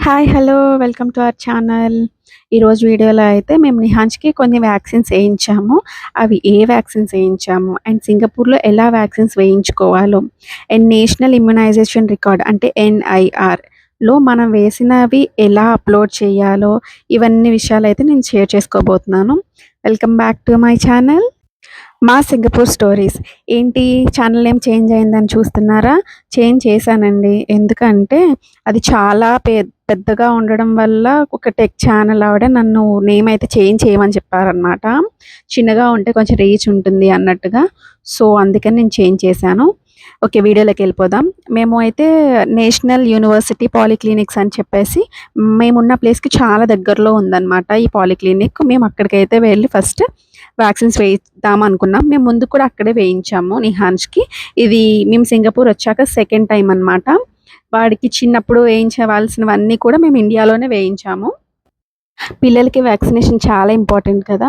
Hi! Hello! Welcome to our channel. ఈరోజు వీడియోలో అయితే మేము నిహాన్ష్‌కి కొన్ని వ్యాక్సిన్స్ ఏయించాము. అవి ఏ వ్యాక్సిన్స్ ఏయించాము అండ్ సింగపూర్‌లో ఎలా వ్యాక్సిన్స్ వేయించుకోవాలో అండ్ నేషనల్ ఇమ్యునైజేషన్ రికార్డ్ అంటే ఎన్ఐఆర్‌లో మనం వేసినవి ఎలా అప్‌లోడ్ చేయాలో ఇవన్నీ విషయాలైతే నేను షేర్ చేసుకోబోతున్నాను. Welcome back to my channel. మా సింగపూర్ స్టోరీస్. ఏంటి ఛానల్ నేమ్ చేంజ్ అయిందని చూస్తున్నారా? చేంజ్ చేశానండి. ఎందుకంటే అది చాలా పెద్దగా ఉండడం వల్ల ఒక టెక్ ఛానల్ ఆవిడ నన్ను నేమ్ అయితే చేంజ్ చేయమని చెప్పారనమాట. చిన్నగా ఉంటే కొంచెం రీచ్ ఉంటుంది అన్నట్టుగా. సో, అందుకని నేను చేంజ్ చేశాను. ఓకే. వీడియోలోకెళ్ళిపోదాం. మేము అయితే నేషనల్ యూనివర్సిటీ పాలిక్లినిక్స్ అని చెప్పేసి మేమున్న ప్లేస్‌కి చాలా దగ్గరలో ఉందనమాట ఈ పాలిక్లినిక్. మేము అక్కడికైతే వెళ్ళి ఫస్ట్ వ్యాక్సిన్స్ వేయిద్దాం అనుకున్నాం. మేము ముందు కూడా అక్కడే వేయించాము నిహాన్ష్‌కి. ఇది మేము సింగపూర్ వచ్చాక సెకండ్ టైమ్ అనమాట. వాడికి చిన్నప్పుడు వేయించవలసినవన్నీ కూడా మేము ఇండియాలోనే వేయించాము. పిల్లలకి వ్యాక్సినేషన్ చాలా ఇంపార్టెంట్ కదా!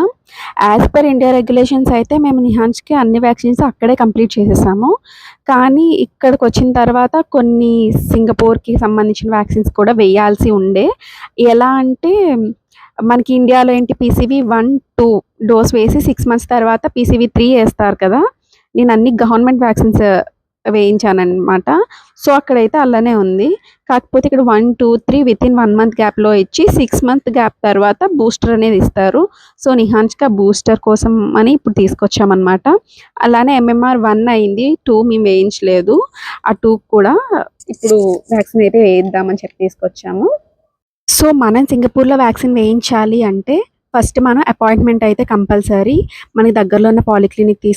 యాస్ పర్ ఇండియా రెగ్యులేషన్స్ అయితే మేము నిహాన్ష్‌కి అన్ని వ్యాక్సిన్స్ అక్కడే కంప్లీట్ చేసేసాము. కానీ ఇక్కడికొచ్చిన తర్వాత కొన్ని సింగపూర్‌కి సంబంధించిన వ్యాక్సిన్స్ కూడా వేయాల్సి ఉండే. ఎలా అంటే మనకి ఇండియాలో ఏంటి పీసీవీ 1, 2 డోస్ వేసి 6 మంత్స్ తర్వాత పీసీవీ 3 ఏస్తారు కదా! నేను అన్ని గవర్నమెంట్ వ్యాక్సిన్స్ వేయించాననమాట. సో, అక్కడైతే అలానే ఉంది. కాకపోతే ఇక్కడ 1, 2, 3 వితిన్ 1 మంత్ గ్యాప్‌లో ఇచ్చి 6 మంత్ గ్యాప్ తర్వాత బూస్టర్ అనేది ఇస్తారు. సో, నిహాన్ష్‌కి ఆ బూస్టర్ కోసం అని ఇప్పుడు తీసుకొచ్చామనమాట. అలానే ఎంఎంఆర్ 1 అయింది. 2 మేము వేయించలేదు. ఆ 2 కూడా ఇప్పుడు వ్యాక్సిన్ అయితే వేయిద్దామని చెప్పి తీసుకొచ్చాము. సో, మనం సింగపూర్‌లో వ్యాక్సిన్ వేయించాలి అంటే ఫస్ట్ మనం అపాయింట్‌మెంట్ అయితే కంపల్సరీ. మనకి దగ్గరలో ఉన్న పాలిక్లినిక్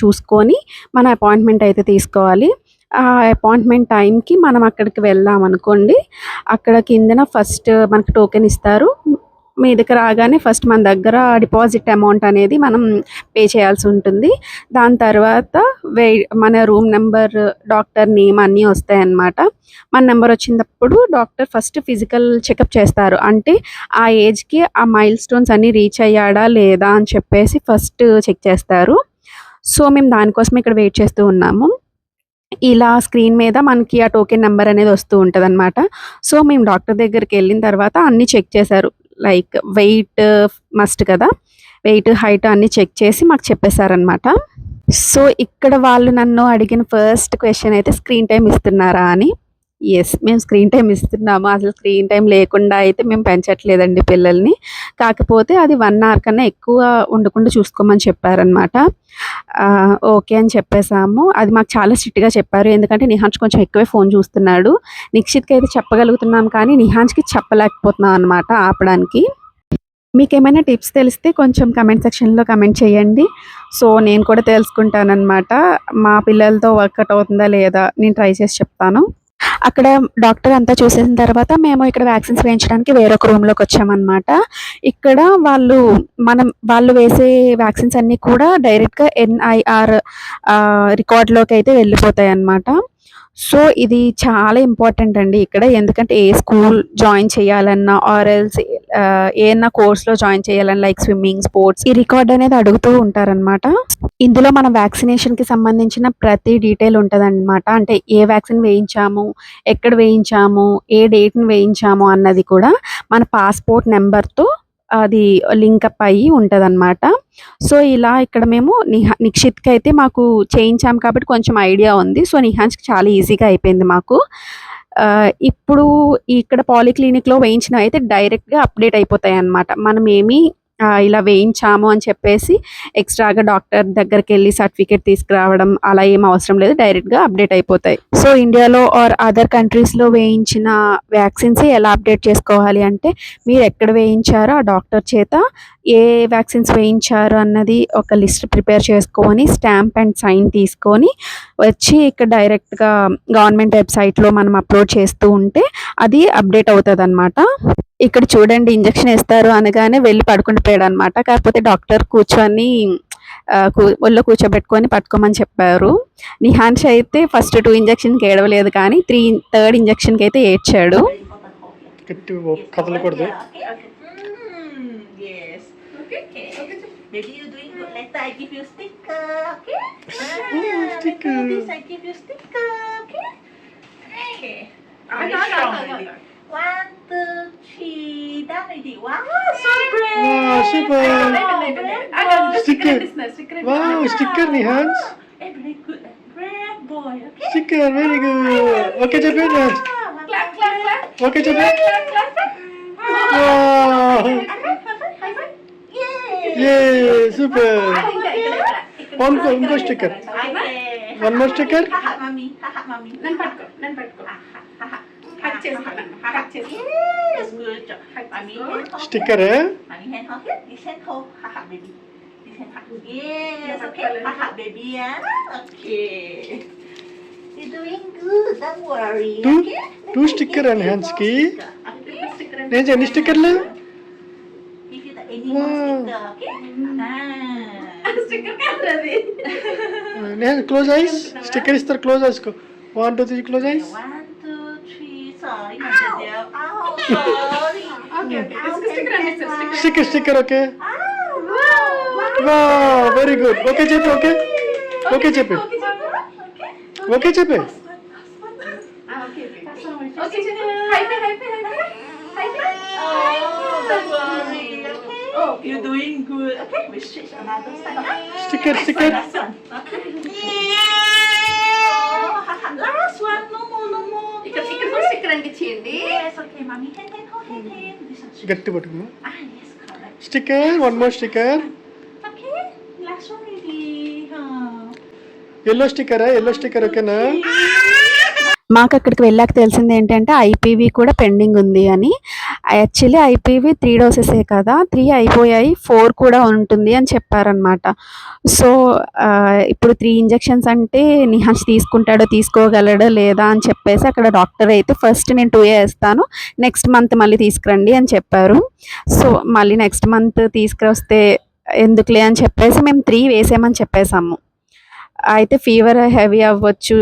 చూసుకొని మన అపాయింట్‌మెంట్ అయితే తీసుకోవాలి. ఆ అపాయింట్‌మెంట్ టైంకి మనం అక్కడికి వెళ్ళామనుకోండి, అక్కడ కిందన ఫస్ట్ మనకు టోకెన్ ఇస్తారు. మీదకి రాగానే ఫస్ట్ మన దగ్గర డిపాజిట్ అమౌంట్ అనేది మనం పే చేయాల్సి ఉంటుంది. దాని తర్వాత మన రూమ్ నెంబర్, డాక్టర్ నేమ్ అన్నీ వస్తాయన్నమాట. మన నెంబర్ వచ్చినప్పుడు డాక్టర్ ఫస్ట్ ఫిజికల్ చెకప్ చేస్తారు. అంటే ఆ ఏజ్‌కి ఆ మైల్ స్టోన్స్ అన్నీ రీచ్ అయ్యాడా లేదా అని చెప్పేసి ఫస్ట్ చెక్ చేస్తారు. సో, మేము దానికోసమే ఇక్కడ వెయిట్ చేస్తూ ఉన్నాము. ఇలా స్క్రీన్ మీద మనకి ఆ టోకెన్ నంబర్ అనేది వస్తూ ఉంటదనమాట. సో, మేము డాక్టర్ దగ్గరికెళ్ళిన తర్వాత అన్నీ చెక్ చేశారు. లైక్ వెయిట్ మస్ట్ కదా! వెయిట్, హైట్ అన్నీ చెక్ చేసి మాకు చెప్పేసారనమాట. సో, ఇక్కడ వాళ్ళు నన్ను అడిగిన ఫస్ట్ క్వెషన్ అయితే స్క్రీన్ టైమ్ ఇస్తున్నారా అని. యెస్. మేము స్క్రీన్ టైమ్ ఇస్తున్నాము. అసలు స్క్రీన్ టైమ్ లేకుండా అయితే మేము పెంచట్లేదండి పిల్లల్ని. కాకపోతే అది 1 అవర్ కన్నా ఎక్కువ ఉండకుండా చూసుకోమని చెప్పారనమాట. ఓకే అని చెప్పేసాము. అది మాకు చాలా స్ట్రిక్ట్‌గా చెప్పారు. ఎందుకంటే నిహాన్ష్ కొంచెం ఎక్కువే ఫోను చూస్తున్నాడు. నిక్షిత్‌కయితే చెప్పగలుగుతున్నాం కానీ నిహాన్ష్‌కి చెప్పలేకపోతున్నాం అనమాట ఆపడానికి. మీకేమైనా టిప్స్ తెలిస్తే కొంచెం కామెంట్ సెక్షన్‌లో కామెంట్ చేయండి. సో, నేను కూడా తెలుసుకుంటాననమాట. మా పిల్లలతో వర్కౌట్ అవుతుందా లేదా నేను ట్రై చేసి చెప్తాను. అక్కడ డాక్టర్ అంతా చూసేసిన తర్వాత మేము ఇక్కడ వ్యాక్సిన్స్ వేయించడానికి వేరొక రూమ్‌లోకొచ్చామనమాట. ఇక్కడ వాళ్ళు వేసే వ్యాక్సిన్స్ అన్నీ కూడా డైరెక్ట్‌గా ఎన్ఐఆర్ రికార్డ్‌లోకైతే వెళ్ళిపోతాయన్నమాట. సో, ఇది చాలా ఇంపార్టెంట్ అండి ఇక్కడ. ఎందుకంటే ఏ స్కూల్ జాయిన్ చేయాలన్నా ఆర్ ఎల్స్ ఏయన్నా కోర్స్‌లో జాయిన్ చేయాలన్నా లైక్ స్విమ్మింగ్, స్పోర్ట్స్ ఈ రికార్డ్ అనేది అడుగుతూ ఉంటారనమాట. ఇందులో మనం వ్యాక్సినేషన్‌కి సంబంధించిన ప్రతి డీటెయిల్ ఉంటదనమాట. అంటే ఏ వ్యాక్సిన్ వేయించాము, ఎక్కడ వేయించాము, ఏ డేట్‌ని వేయించాము అన్నది కూడా మన పాస్‌పోర్ట్ నంబర్‌తో అది లింకప్ అయ్యి ఉంటదనమాట. సో, ఇలా ఇక్కడ మేము నిక్షిత్‌కైతే మాకు చేయించాం కాబట్టి కొంచెం ఐడియా ఉంది. సో, నిహాన్ష్‌కి చాలా ఈజీగా అయిపోయింది మాకు. ఇప్పుడు ఇక్కడ పాలిక్లినిక్‌లో వేయించినవయితే డైరెక్ట్‌గా అప్‌డేట్ అయిపోతాయన్నమాట. మనమేమి ఇలా వేయించాము అని చెప్పేసి ఎక్స్‌ట్రాగా డాక్టర్ దగ్గరికెళ్ళి సర్టిఫికేట్ తీసుకురావడం అలా ఏం అవసరం లేదు. డైరెక్ట్‌గా అప్‌డేట్ అయిపోతాయి. సో, ఇండియాలో ఆర్ అదర్ కంట్రీస్‌లో వేయించిన వ్యాక్సిన్స్ ఎలా అప్‌డేట్ చేసుకోవాలి అంటే మీరెక్కడ వేయించారో ఆ డాక్టర్ చేత ఏ వ్యాక్సిన్స్ వేయించారు అన్నది ఒక లిస్ట్ ప్రిపేర్ చేసుకొని స్టాంప్ అండ్ సైన్ తీసుకొని వచ్చి ఇక్కడ డైరెక్ట్‌గా గవర్నమెంట్ వెబ్‌సైట్‌లో మనం అప్‌లోడ్ చేస్తూ ఉంటే అది అప్‌డేట్ అవుతదనమాట. ఇక్కడ చూడండి ఇంజెక్షన్ ఏస్తారు అనగానే వెళ్లి పడుకుండిపోయాడనమాట. కాకపోతే డాక్టర్ కూర్చొని ఒళ్ళో కూర్చోబెట్టుకొని పట్టుకోమని చెప్పారు. నిహాన్ష్ అయితే ఫస్ట్ 2 ఇంజెక్షన్‌కి ఏడవలేదు కానీ థర్డ్ ఇంజెక్షన్‌కైతే ఏడ్చాడు. కదలకూడదు. Yes. Okay. Maybe you're doing good. Later I give you sticker. Okay. Sticker. Later this I give you sticker. Okay. Okay. Very strong. 1, two, three. Done already. Wow, so brave. Wow, super. Sticker. Sticker. Wow, sticker Nihans. Eh, very good. Brave boy. Okay. Sticker, very good. Okay, Japan. Clap, clap, clap. Okay, Japan. Clap, clap. Wow. High five. Yay. Yay, super. One sticker. Okay. One more sticker. Haha, mommy. Haha, mommy. నన్ను పట్టుకో. Haha. Haq చేసుకోండి. హక్ చేసుకో. Yes, good job. Mommy hand hold. Sticker, eh? Mommy hand hold here. This hand hold. Haha, baby. This hand hold. Yes, okay. Haha, baby. Okay. You're doing good. Don't worry. Two- Okay? two sticker and Give hands more key. sticker, Okay. Neja, any sticker la? Give you the any more Wow. sticker. Okay? Sticker కాదు అది. Neha, close eyes. Sticker is the close eyes. 1, 2, 3, close eyes. 1, 2, 3. Sorry, Mother dear. Ow, sorry. Okay okay sticker అండి sticker. Sticker, okay. Wow. Wow, very good. Okay, Chepe, okay. Okay, Chepe. Okay, Chepe. Okay hi fi hi fi hi fi. Oh, don't worry. Okay. Oh, you're doing good. Okay, we switch another side. Sticker. Last one. Oh, last one. No more. ఇక్కడ sticker అంటించేయండి. Yes, okay, mommy. Hand. This one. గట్టి పట్టుకున్నా. Yes, correct. Sticker, one more sticker. Okay, last one ready. Yellow sticker, okay na? మాకు అక్కడికి వెళ్ళాక తెలిసింది ఏంటంటే IPv కూడా pending ఉంది అని. యాక్చువల్లీ ఐపీవీ 3 డోసెసే కదా, 3 అయిపోయాయి, 4 కూడా ఉంటుంది అని చెప్పారనమాట. సో ఇప్పుడు 3 ఇంజెక్షన్స్ అంటే నిహాన్స్ తీసుకుంటాడో తీసుకోగలడో లేదా అని చెప్పేసి అక్కడ డాక్టర్ అయితే ఫస్ట్ నేను 2 వేస్తాను, నెక్స్ట్ మంత్ మళ్ళీ తీసుకురండి అని చెప్పారు. సో మళ్ళీ నెక్స్ట్ మంత్ తీసుకొస్తే ఎందుకులే అని చెప్పేసి మేము 3 వేసేయమని చెప్పేసాము. అయితే ఫీవర్ హెవీ అవ్వచ్చు,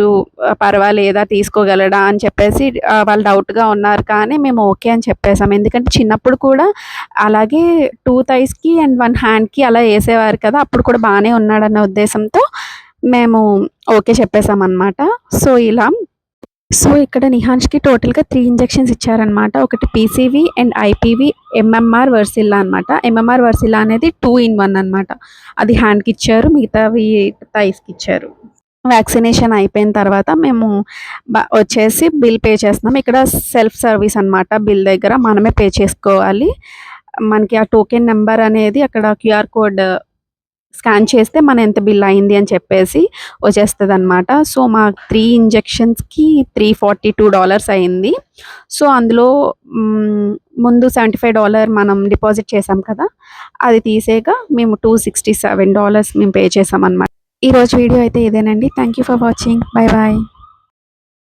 పర్వాలేదా తీసుకోగలడా అని చెప్పేసి వాళ్ళు డౌట్గా ఉన్నారు, కానీ మేము ఓకే అని చెప్పేసాం. ఎందుకంటే చిన్నప్పుడు కూడా అలాగే 2 థైస్కి అండ్ 1 హ్యాండ్కి అలా వేసేవారు కదా, అప్పుడు కూడా బాగానే ఉన్నాడన్న ఉద్దేశంతో మేము ఓకే చెప్పేసాం అనమాట. సో ఇక్కడ నిహాన్స్కి టోటల్గా 3 ఇంజెక్షన్స్ ఇచ్చారనమాట. ఒకటి పీసీవీ అండ్ ఐపీవీ, ఎంఎంఆర్ వర్సిల్లా అనమాట. ఎంఎంఆర్ వర్సిల్లా అనేది 2 in 1 అనమాట. అది హ్యాండ్కి ఇచ్చారు, మిగతావి థైస్కి ఇచ్చారు. వ్యాక్సినేషన్ అయిపోయిన తర్వాత మేము వచ్చేసి బిల్ పే చేస్తున్నాం. ఇక్కడ సెల్ఫ్ సర్వీస్ అనమాట, బిల్ దగ్గర మనమే పే చేసుకోవాలి. మనకి ఆ టోకెన్ నెంబర్ అనేది అక్కడ క్యూఆర్ కోడ్ స్కాన్ చేస్తే మన ఎంత బిల్ అయింది అని చెప్పేసి వచ్చేస్తుంది అనమాట. సో మా 3 ఇంజెక్షన్స్కి $342 అయింది. సో అందులో ముందు $75 మనం డిపాజిట్ చేసాం కదా, అది తీసేక మేము $267 మేము పే చేసాం అనమాట. ఈరోజు వీడియో అయితే ఇదేనండి. Thank you for watching. Bye bye.